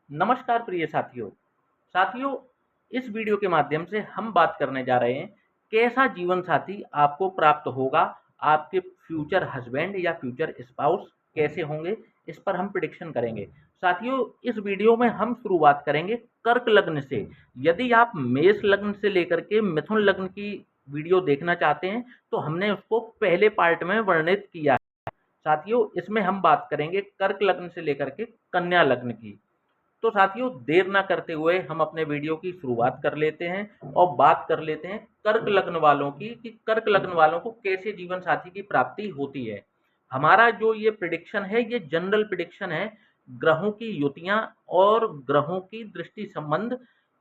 नमस्कार प्रिय साथियों। साथियों, इस वीडियो के माध्यम से हम बात करने जा रहे हैं कैसा जीवन साथी आपको प्राप्त होगा। आपके फ्यूचर हस्बैंड या फ्यूचर स्पाउस कैसे होंगे, इस पर हम प्रिडिक्शन करेंगे। साथियों, इस वीडियो में हम शुरुआत करेंगे कर्क लग्न से। यदि आप मेष लग्न से लेकर के मिथुन लग्न की वीडियो देखना चाहते हैं तो हमने उसको पहले पार्ट में वर्णित किया है। साथियों, इसमें हम बात करेंगे कर्क लग्न से लेकर के कन्या लग्न की। तो साथियों, देर ना करते हुए हम अपने वीडियो की शुरुआत कर लेते हैं और बात कर लेते हैं कर्क लग्न वालों की कि कर्क लग्न वालों को कैसे जीवन साथी की प्राप्ति होती है। हमारा जो ये प्रिडिक्शन है, ये जनरल प्रिडिक्शन है। ग्रहों की युतियां और ग्रहों की दृष्टि संबंध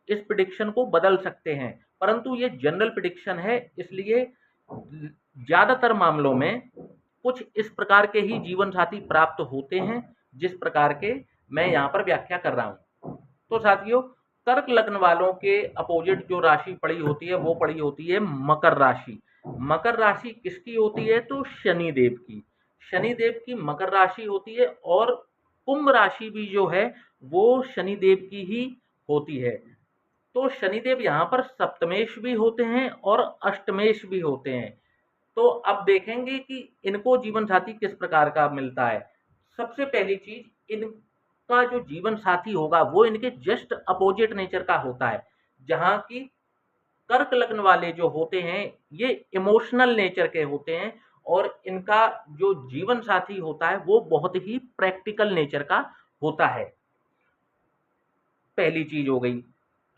इस प्रिडिक्शन को बदल सकते हैं, परंतु ये जनरल प्रिडिक्शन है, इसलिए ज्यादातर मामलों में कुछ इस प्रकार के ही जीवन साथी प्राप्त होते हैं जिस प्रकार के मैं यहाँ पर व्याख्या कर रहा हूँ। तो साथियों, कर्क लग्न वालों के अपोजिट जो राशि पड़ी होती है वो पड़ी होती है मकर राशि। मकर राशि किसकी होती है? तो शनि देव की। शनि देव की मकर राशि होती है और कुंभ राशि भी जो है वो शनि देव की ही होती है। तो शनिदेव यहाँ पर सप्तमेश भी होते हैं और अष्टमेश भी होते हैं। तो अब देखेंगे कि इनको जीवन साथी किस प्रकार का मिलता है। सबसे पहली चीज, इनका जो जीवन साथी होगा वो इनके जस्ट अपोजिट नेचर का होता है। जहां की कर्क लग्न वाले जो होते हैं ये इमोशनल नेचर के होते हैं और इनका जो जीवन साथी होता है वो बहुत ही प्रैक्टिकल नेचर का होता है। पहली चीज हो गई।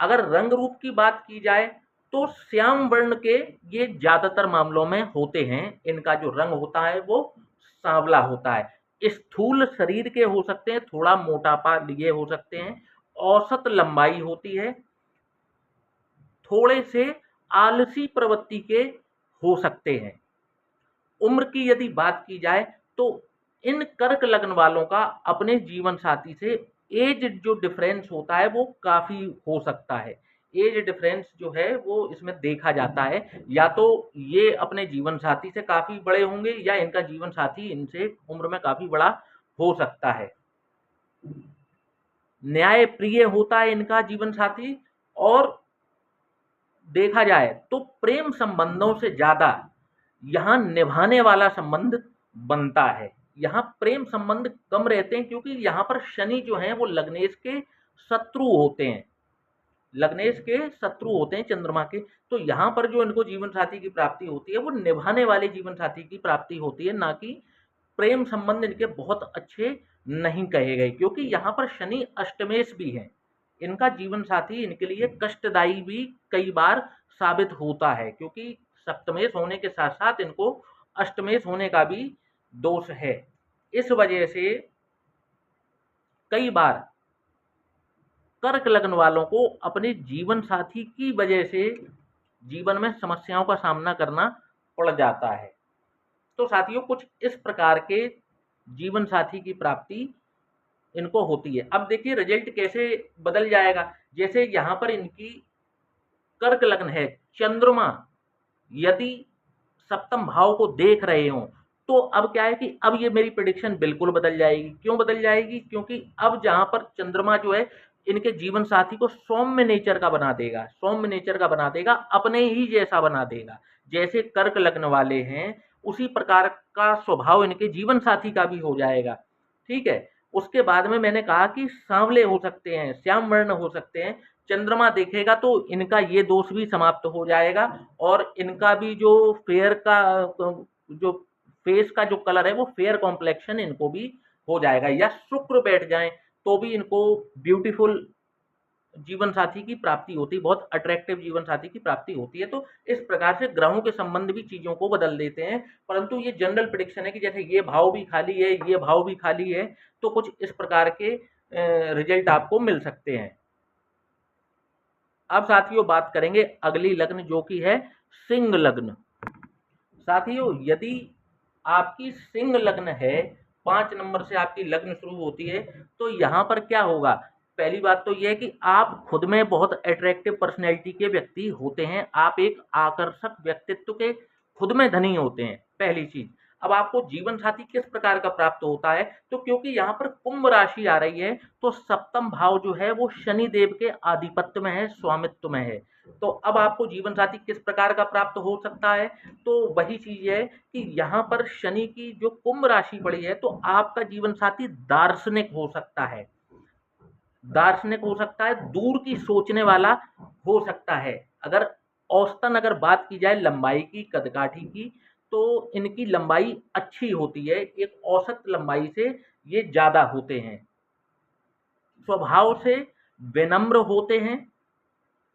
अगर रंग रूप की बात की जाए तो श्याम वर्ण के ये ज्यादातर मामलों में होते हैं। इनका जो रंग होता है वो सांवला होता है। स्थूल शरीर के हो सकते हैं, थोड़ा मोटापा लिए हो सकते हैं, औसत लंबाई होती है, थोड़े से आलसी प्रवृत्ति के हो सकते हैं। उम्र की यदि बात की जाए तो इन कर्क लग्न वालों का अपने जीवन साथी से एज जो डिफरेंस होता है वो काफी हो सकता है। एज डिफरेंस जो है वो इसमें देखा जाता है, या तो ये अपने जीवन साथी से काफी बड़े होंगे या इनका जीवन साथी इनसे उम्र में काफी बड़ा हो सकता है। न्याय प्रिय होता है इनका जीवन साथी, और देखा जाए तो प्रेम संबंधों से ज्यादा यहाँ निभाने वाला संबंध बनता है। यहाँ प्रेम संबंध कम रहते हैं क्योंकि यहाँ पर शनि जो है वो लग्नेश के शत्रु होते हैं। लग्नेश के शत्रु होते हैं चंद्रमा के। तो यहाँ पर जो इनको जीवन साथी की प्राप्ति होती है वो निभाने वाले जीवन साथी की प्राप्ति होती है, ना कि प्रेम संबंध इनके बहुत अच्छे नहीं कहे गए, क्योंकि यहाँ पर शनि अष्टमेश भी है। इनका जीवन साथी इनके लिए कष्टदायी भी कई बार साबित होता है, क्योंकि सप्तमेश होने के साथ साथ इनको अष्टमेश होने का भी दोष है। इस वजह से कई बार कर्क लग्न वालों को अपने जीवन साथी की वजह से जीवन में समस्याओं का सामना करना पड़ जाता है। तो साथियों, कुछ इस प्रकार के जीवन साथी की प्राप्ति इनको होती है। अब देखिए रिजल्ट कैसे बदल जाएगा। जैसे यहाँ पर इनकी कर्क लग्न है, चंद्रमा यदि सप्तम भाव को देख रहे हो तो अब क्या है कि अब ये मेरी प्रिडिक्शन बिल्कुल बदल जाएगी। क्यों बदल जाएगी? क्योंकि अब जहां पर चंद्रमा जो है इनके जीवन साथी को सौम्य नेचर का बना देगा, सौम्य नेचर का बना देगा, अपने ही जैसा बना देगा। जैसे कर्क लग्न वाले हैं उसी प्रकार का स्वभाव इनके जीवन साथी का भी हो जाएगा। ठीक है। उसके बाद में मैंने कहा कि सांवले हो सकते हैं, श्याम वर्ण हो सकते हैं। चंद्रमा देखेगा तो इनका ये दोष भी समाप्त हो जाएगा और इनका भी जो फेयर का जो फेस का जो कलर है वो फेयर कॉम्प्लेक्शन इनको भी हो जाएगा। या शुक्र बैठ जाए तो भी इनको ब्यूटीफुल जीवन साथी की प्राप्ति होती है, बहुत अट्रैक्टिव जीवन साथी की प्राप्ति होती है। तो इस प्रकार से ग्रहों के संबंध भी चीजों को बदल देते हैं, परंतु ये जनरल प्रिडिक्शन है कि जैसे ये भाव भी खाली है, ये भाव भी खाली है, तो कुछ इस प्रकार के रिजल्ट आपको मिल सकते हैं। अब साथियों बात करेंगे अगली लग्न जो कि है सिंह लग्न। साथियों, यदि आपकी सिंह लग्न है, 5 नंबर से आपकी लग्न शुरू होती है, तो यहाँ पर क्या होगा? पहली बात तो यह है कि आप खुद में बहुत अट्रैक्टिव पर्सनैलिटी के व्यक्ति होते हैं। आप एक आकर्षक व्यक्तित्व के खुद में धनी होते हैं, पहली चीज। अब आपको जीवन साथी किस प्रकार का प्राप्त होता है, तो क्योंकि यहाँ पर कुंभ राशि आ रही है, तो सप्तम भाव जो है वो शनि देव के आधिपत्य में है, स्वामित्व में है। तो अब आपको जीवन साथी किस प्रकार का प्राप्त हो सकता है, तो वही चीज है कि यहाँ पर शनि की जो कुंभ राशि पड़ी है, तो आपका जीवन साथी दार्शनिक हो सकता है, दार्शनिक हो सकता है, दूर की सोचने वाला हो सकता है। अगर औसतन अगर बात की जाए लंबाई की, कदकाठी की, तो इनकी लंबाई अच्छी होती है, एक औसत लंबाई से ये ज्यादा होते हैं। स्वभाव से विनम्र होते हैं,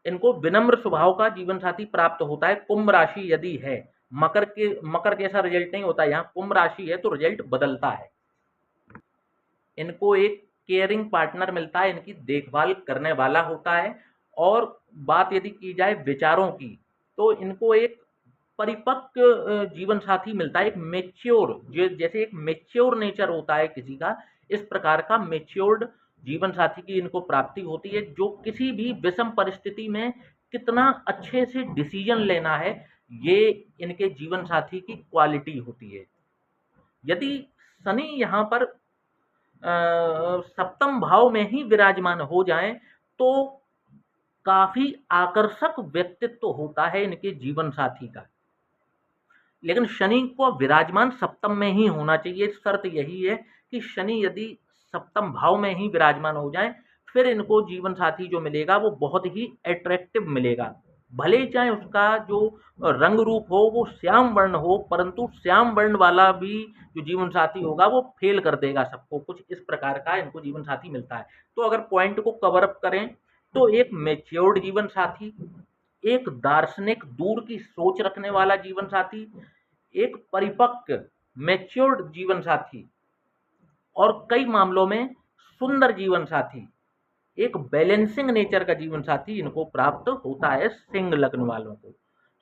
इनको विनम्र स्वभाव का जीवन साथी प्राप्त होता है। कुंभ राशि यदि है, मकर के ऐसा रिजल्ट नहीं होता, यहाँ कुंभ राशि है तो रिजल्ट बदलता है। इनको एक केयरिंग पार्टनर मिलता है, इनकी देखभाल करने वाला होता है। और बात यदि की जाए विचारों की, तो इनको एक परिपक्व जीवन साथी मिलता है, एक मेच्योर, जैसे एक मेच्योर नेचर होता है किसी का, इस प्रकार का मेच्योर्ड जीवन साथी की इनको प्राप्ति होती है, जो किसी भी विषम परिस्थिति में कितना अच्छे से डिसीजन लेना है, ये इनके जीवन साथी की क्वालिटी होती है। यदि शनि यहाँ पर सप्तम भाव में ही विराजमान हो जाएं, तो काफी आकर्षक व्यक्तित्व होता है इनके जीवन साथी का। लेकिन शनि को विराजमान सप्तम में ही होना चाहिए, शर्त यही है कि शनि यदि सप्तम भाव में ही विराजमान हो जाए, फिर इनको जीवन साथी जो मिलेगा वो बहुत ही अट्रैक्टिव मिलेगा। भले ही चाहे उसका जो रंग रूप हो वो श्याम वर्ण हो, परंतु श्याम वर्ण वाला भी जो जीवन साथी होगा वो फेल कर देगा सबको, कुछ इस प्रकार का इनको जीवन साथी मिलता है। तो अगर पॉइंट को कवर अप करें, तो एक मेच्योर्ड जीवन साथी, एक दार्शनिक दूर की सोच रखने वाला जीवन साथी, एक परिपक्व मैच्योर्ड जीवन साथी, और कई मामलों में सुंदर जीवन साथी, एक बैलेंसिंग नेचर का जीवन साथी इनको प्राप्त होता है सिंह लग्न वालों को।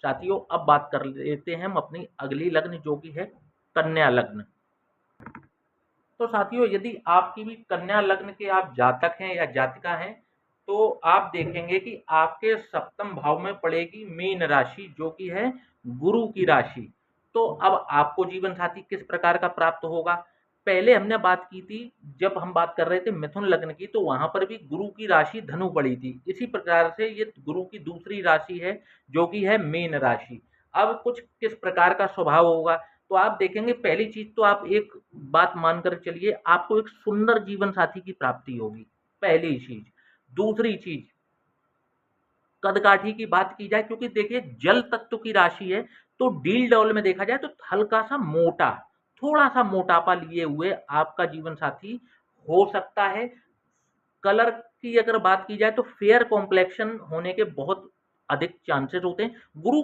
साथियों, अब बात कर लेते हैं हम अपनी अगली लग्न, जो कि है कन्या लग्न। तो साथियों, यदि आपकी भी कन्या लग्न के आप जातक हैं या जातिका हैं, तो आप देखेंगे कि आपके सप्तम भाव में पड़ेगी मीन राशि, जो कि है गुरु की राशि। तो अब आपको जीवन साथी किस प्रकार का प्राप्त होगा? पहले हमने बात की थी, जब हम बात कर रहे थे मिथुन लग्न की, तो वहां पर भी गुरु की राशि धनु पड़ी थी। इसी प्रकार से ये गुरु की दूसरी राशि है, जो कि है मीन राशि। अब कुछ किस प्रकार का स्वभाव होगा, तो आप देखेंगे, पहली चीज तो आप एक बात मानकर चलिए, आपको एक सुंदर जीवन साथी की प्राप्ति होगी, पहली चीज। दूसरी चीज, कदकाठी की बात की जाए, क्योंकि देखिए जल तत्व की राशि है, तो डील डॉल में देखा जाए तो हल्का सा मोटा, थोड़ा सा मोटापा लिए हुए आपका जीवन साथी हो सकता है। कलर की अगर बात की जाए तो फेयर कॉम्प्लेक्शन होने के बहुत अधिक चांसेस होते हैं। गुरु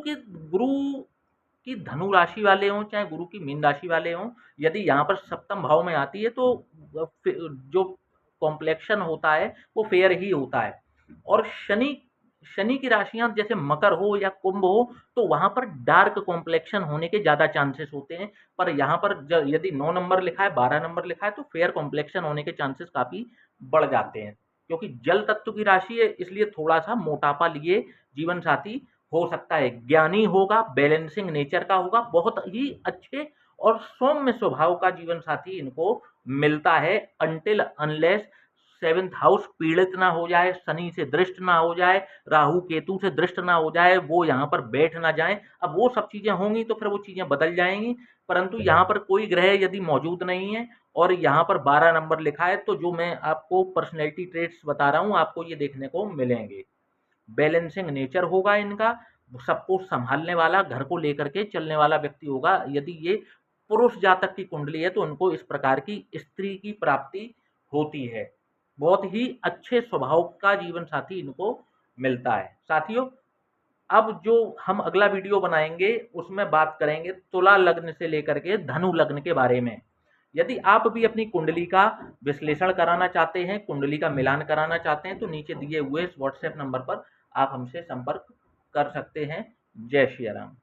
की धनु राशि वाले हों चाहे गुरु की मीन राशि वाले हों, यदि यहाँ पर सप्तम भाव में आती है, तो जो कॉम्प्लेक्शन होता है वो फेयर ही होता है। और शनि शनि की राशियां जैसे मकर हो या कुंभ हो, तो वहां पर डार्क कॉम्प्लेक्शन होने के ज्यादा चांसेस होते हैं। पर यहाँ पर यदि 9 नंबर लिखा है, 12 नंबर लिखा है, तो फेयर कॉम्प्लेक्शन होने के चांसेस काफी बढ़ जाते हैं। क्योंकि जल तत्व की राशि है, इसलिए थोड़ा सा मोटापा लिए जीवन साथी हो सकता है। ज्ञानी होगा, बैलेंसिंग नेचर का होगा, बहुत ही अच्छे और सौम्य स्वभाव का जीवन साथी इनको मिलता है, अनटिल अनलेस 7th हाउस पीड़ित ना हो जाए, शनि से दृष्ट ना हो जाए, राहु केतु से दृष्ट ना हो जाए, वो यहाँ पर बैठ ना जाए। अब वो सब चीजें होंगी तो फिर वो चीजें बदल जाएंगी, परंतु यहाँ पर कोई ग्रह यदि मौजूद नहीं है और यहाँ पर 12 नंबर लिखा है, तो जो मैं आपको पर्सनैलिटी ट्रेट्स बता रहा हूँ, आपको ये देखने को मिलेंगे। बैलेंसिंग नेचर होगा इनका, सबको संभालने वाला, घर को लेकर के चलने वाला व्यक्ति होगा। यदि ये पुरुष जातक की कुंडली है, तो उनको इस प्रकार की स्त्री की प्राप्ति होती है। बहुत ही अच्छे स्वभाव का जीवन साथी इनको मिलता है। साथियों, अब जो हम अगला वीडियो बनाएंगे उसमें बात करेंगे तुला लग्न से लेकर के धनु लग्न के बारे में। यदि आप भी अपनी कुंडली का विश्लेषण कराना चाहते हैं, कुंडली का मिलान कराना चाहते हैं, तो नीचे दिए हुए इस व्हाट्सएप नंबर पर आप हमसे संपर्क कर सकते हैं। जय श्री राम।